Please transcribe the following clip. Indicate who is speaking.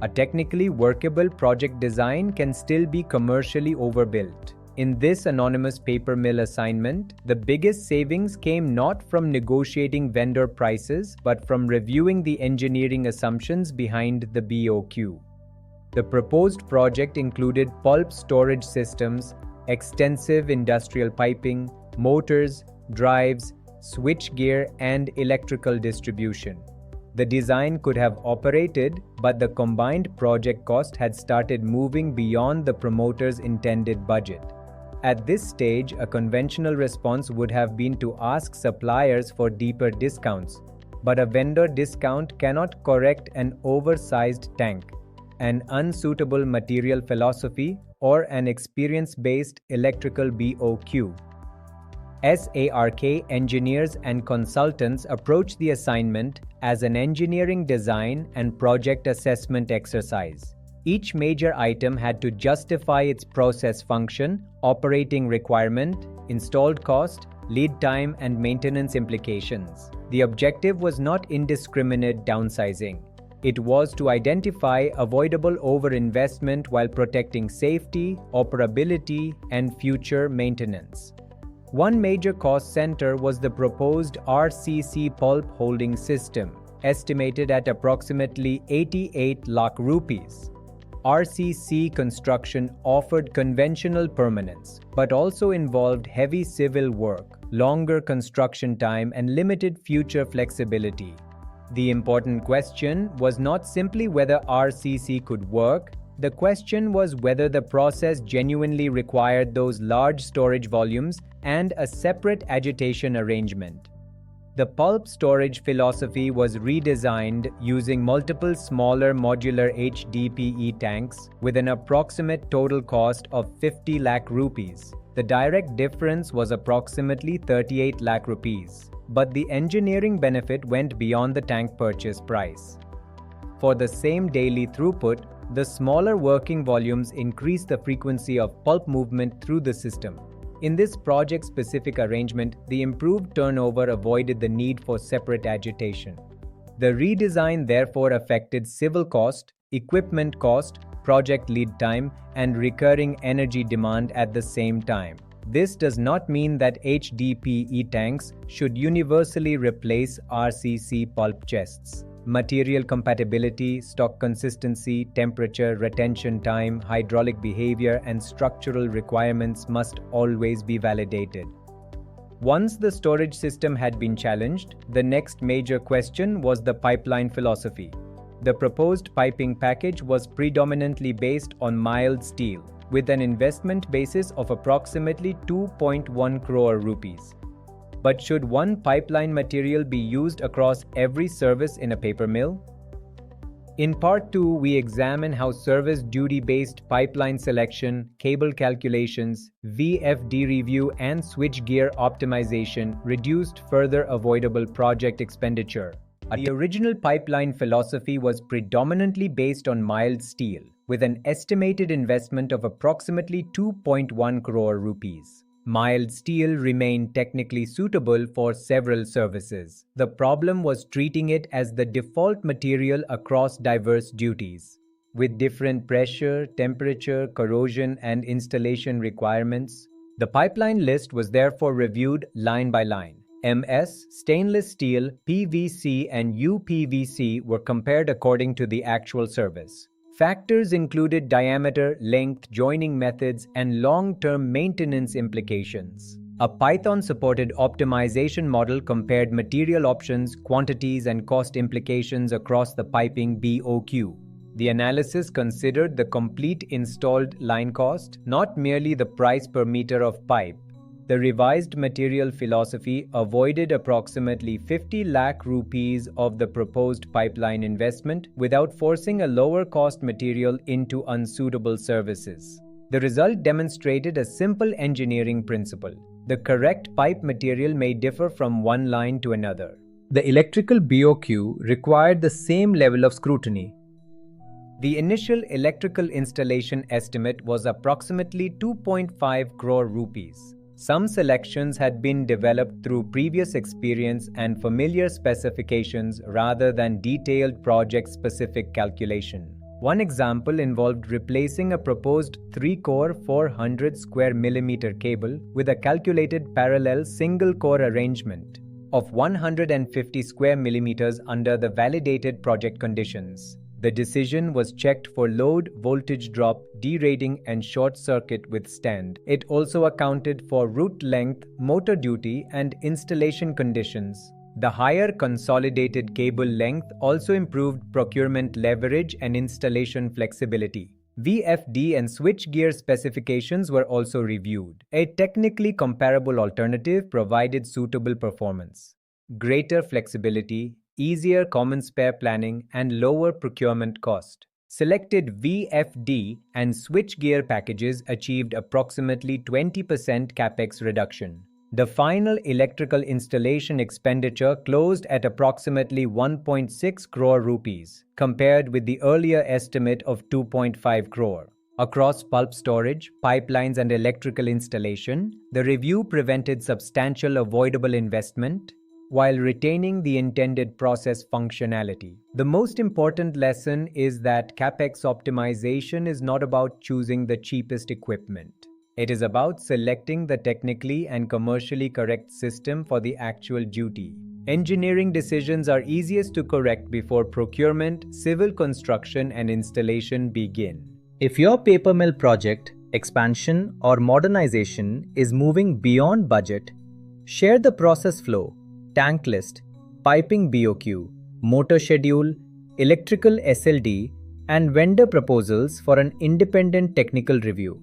Speaker 1: A technically workable project design can still be commercially overbuilt. In this anonymous paper mill assignment, the biggest savings came not from negotiating vendor prices but from reviewing the engineering assumptions behind the BOQ. The proposed project included pulp storage systems, extensive industrial piping, motors, drives, switchgear, and electrical distribution. The design could have operated, but the combined project cost had started moving beyond the promoter's intended budget. At this stage, a conventional response would have been to ask suppliers for deeper discounts, but a vendor discount cannot correct an oversized tank, an unsuitable material philosophy, or an experience-based electrical BOQ. Sark engineers and consultants approached the assignment as an engineering design and project assessment exercise. Each major item had to justify its process function, operating requirement, installed cost, lead time, and maintenance implications. The objective was not indiscriminate downsizing. It was to identify avoidable overinvestment while protecting safety, operability, and future maintenance. One major cost center was the proposed RCC pulp holding system, estimated at approximately 88 lakh rupees. RCC construction offered conventional permanence, but also involved heavy civil work, longer construction time, and limited future flexibility. The important question was not simply whether RCC could work. The question was whether the process genuinely required those large storage volumes and a separate agitation arrangement. The pulp storage philosophy was redesigned using multiple smaller modular HDPE tanks with an approximate total cost of 50 lakh rupees. The direct difference was approximately 38 lakh rupees, but the engineering benefit went beyond the tank purchase price. For the same daily throughput, the smaller working volumes increased the frequency of pulp movement through the system. In this project-specific arrangement, the improved turnover avoided the need for separate agitation. The redesign therefore affected civil cost, equipment cost, project lead time, and recurring energy demand at the same time. This does not mean that HDPE tanks should universally replace RCC pulp chests. Material compatibility, stock consistency, temperature, retention time, hydraulic behavior, and structural requirements must always be validated. Once the storage system had been challenged, the next major question was the pipeline philosophy. The proposed piping package was predominantly based on mild steel, with an investment basis of approximately 2.1 crore rupees. But should one pipeline material be used across every service in a paper mill? In Part 2, we examine how service duty-based pipeline selection, cable calculations, VFD review, and switchgear optimization reduced further avoidable project expenditure. The original pipeline philosophy was predominantly based on mild steel, with an estimated investment of approximately 2.1 crore rupees. Mild steel remained technically suitable for several services. The problem was treating it as the default material across diverse duties. With different pressure, temperature, corrosion, and installation requirements, the pipeline list was therefore reviewed line by line. MS, stainless steel, PVC, and UPVC were compared according to the actual service. Factors included diameter, length, joining methods, and long-term maintenance implications. A Python-supported optimization model compared material options, quantities, and cost implications across the piping BOQ. The analysis considered the complete installed line cost, not merely the price per meter of pipe. The revised material philosophy avoided approximately 50 lakh rupees of the proposed pipeline investment without forcing a lower-cost material into unsuitable services. The result demonstrated a simple engineering principle. The correct pipe material may differ from one line to another. The electrical BOQ required the same level of scrutiny. The initial electrical installation estimate was approximately 2.5 crore rupees. Some selections had been developed through previous experience and familiar specifications rather than detailed project-specific calculation. One example involved replacing a proposed 3-core 400 square millimeter cable with a calculated parallel single-core arrangement of 150 square millimeters under the validated project conditions. The decision was checked for load, voltage drop, derating, and short circuit withstand. It also accounted for route length, motor duty, and installation conditions. The higher consolidated cable length also improved procurement leverage and installation flexibility. VFD and switchgear specifications were also reviewed. A technically comparable alternative provided suitable performance, greater flexibility, easier common spare planning, and lower procurement cost. Selected VFD and switchgear packages achieved approximately 20% CAPEX reduction. The final electrical installation expenditure closed at approximately 1.6 crore rupees, compared with the earlier estimate of 2.5 crore. Across pulp storage, pipelines, and electrical installation, the review prevented substantial avoidable investment while retaining the intended process functionality. The most important lesson is that CAPEX optimization is not about choosing the cheapest equipment. It is about selecting the technically and commercially correct system for the actual duty. Engineering decisions are easiest to correct before procurement, civil construction, and installation begin.
Speaker 2: If your paper mill project, expansion, or modernization is moving beyond budget, share the process flow, tank list, piping BOQ, motor schedule, electrical SLD, and vendor proposals for an independent technical review.